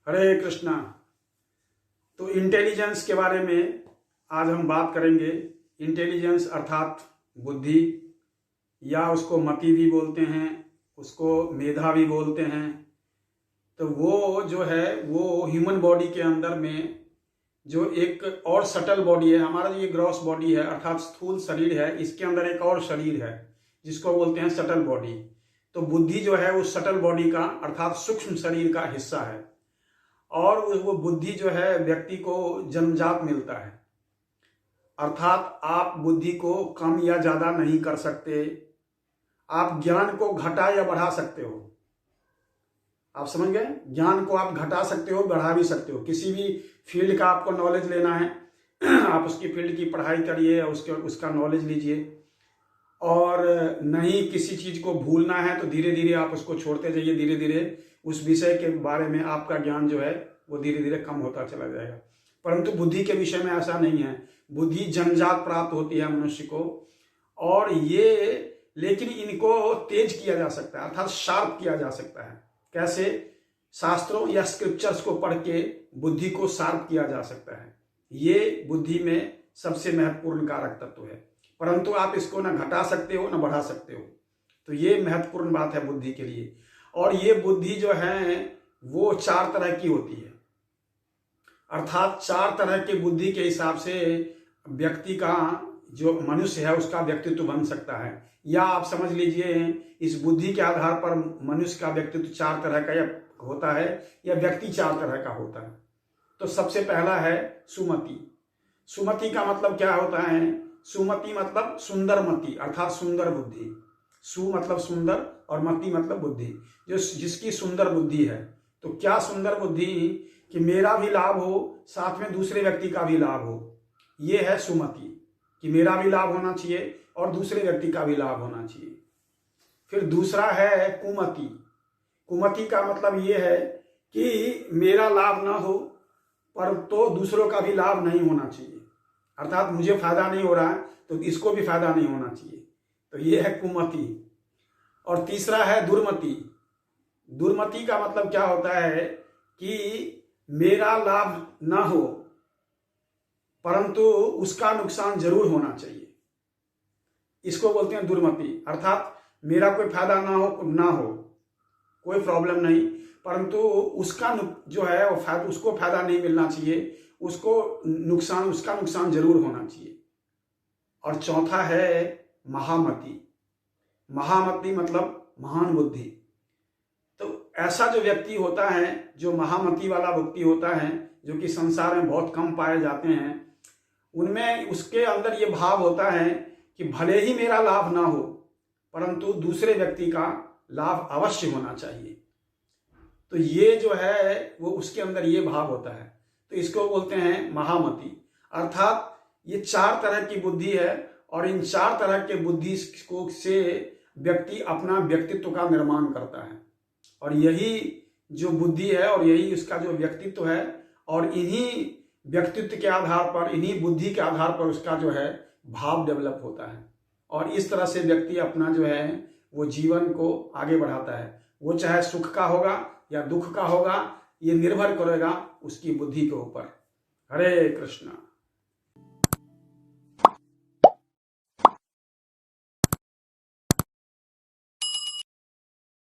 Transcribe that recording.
हरे कृष्णा। तो इंटेलिजेंस के बारे में आज हम बात करेंगे। इंटेलिजेंस अर्थात बुद्धि, या उसको मति भी बोलते हैं, उसको मेधा भी बोलते हैं। तो वो जो है वो ह्यूमन बॉडी के अंदर में जो एक और सटल बॉडी है, हमारा जो ये ग्रॉस बॉडी है अर्थात स्थूल शरीर है, इसके अंदर एक और शरीर है जिसको बोलते हैं सटल बॉडी। तो बुद्धि जो है उस सटल बॉडी का अर्थात सूक्ष्म शरीर का हिस्सा है, और वो बुद्धि जो है व्यक्ति को जन्मजात मिलता है। अर्थात आप बुद्धि को कम या ज्यादा नहीं कर सकते, आप ज्ञान को घटा या बढ़ा सकते हो। आप समझ गए? ज्ञान को आप घटा सकते हो, बढ़ा भी सकते हो। किसी भी फील्ड का आपको नॉलेज लेना है, आप उसकी फील्ड की पढ़ाई करिए, उसका नॉलेज लीजिए। और नहीं किसी चीज को भूलना है तो धीरे धीरे आप उसको छोड़ते जाइए, धीरे धीरे उस विषय के बारे में आपका ज्ञान जो है वो धीरे धीरे कम होता चला जाएगा। परंतु बुद्धि के विषय में ऐसा नहीं है। बुद्धि जन्मजात प्राप्त होती है मनुष्य को, और ये लेकिन इनको तेज किया जा सकता है अर्थात शार्प किया जा सकता है। कैसे? शास्त्रों या स्क्रिप्चर्स को पढ़ के बुद्धि को शार्प किया जा सकता है। ये बुद्धि में सबसे महत्वपूर्ण कारक तत्व है, परंतु आप इसको ना घटा सकते हो ना बढ़ा सकते हो। तो ये महत्वपूर्ण बात है बुद्धि के लिए। और ये बुद्धि जो है वो 4 तरह की होती है, अर्थात 4 तरह के बुद्धि के हिसाब से व्यक्ति का जो मनुष्य है उसका व्यक्तित्व बन सकता है। या आप समझ लीजिए इस बुद्धि के आधार पर मनुष्य का व्यक्तित्व 4 तरह का होता है, या व्यक्ति 4 तरह का होता है। तो सबसे पहला है सुमति। सुमति का मतलब क्या होता है? सुमति मतलब सुंदर मति अर्थात सुंदर बुद्धि। सु मतलब सुंदर और मति मतलब बुद्धि, जिसकी सुंदर बुद्धि है। तो क्या सुंदर बुद्धि? कि मेरा भी लाभ हो, साथ में दूसरे व्यक्ति का भी लाभ हो। ये है सुमति, कि मेरा भी लाभ होना चाहिए और दूसरे व्यक्ति का भी लाभ होना चाहिए। फिर दूसरा है कुमति। कुमति का मतलब ये है कि मेरा लाभ ना हो पर तो दूसरों का भी लाभ नहीं होना चाहिए, अर्थात मुझे फायदा नहीं हो रहा है तो इसको भी फायदा नहीं होना चाहिए। तो ये है कुमति। और तीसरा है दुर्मति। दुर्मति का मतलब क्या होता है? कि मेरा लाभ ना हो परंतु उसका नुकसान जरूर होना चाहिए। इसको बोलते हैं दुर्मति। अर्थात मेरा कोई फायदा ना हो कोई प्रॉब्लम नहीं, परंतु उसका जो है वो उसको फायदा नहीं मिलना चाहिए, उसका नुकसान जरूर होना चाहिए। और चौथा है महामति। महामति मतलब महान बुद्धि। तो ऐसा जो व्यक्ति होता है, जो महामति वाला व्यक्ति होता है, जो कि संसार में बहुत कम पाए जाते हैं, उनमें उसके अंदर ये भाव होता है कि भले ही मेरा लाभ ना हो परंतु दूसरे व्यक्ति का लाभ अवश्य होना चाहिए। तो ये जो है वो उसके अंदर ये भाव होता है। तो इसको बोलते हैं महामति। अर्थात ये 4 तरह की बुद्धि है, और इन 4 तरह के बुद्धि को से व्यक्ति अपना व्यक्तित्व का निर्माण करता है। और यही जो बुद्धि है और यही उसका जो व्यक्तित्व है, और इन्हीं व्यक्तित्व के आधार पर, इन्हीं बुद्धि के आधार पर उसका जो है भाव डेवलप होता है। और इस तरह से व्यक्ति अपना जो है वो जीवन को आगे बढ़ाता है। वो चाहे सुख का होगा या दुख का होगा, ये निर्भर करेगा उसकी बुद्धि के ऊपर। हरे कृष्णा।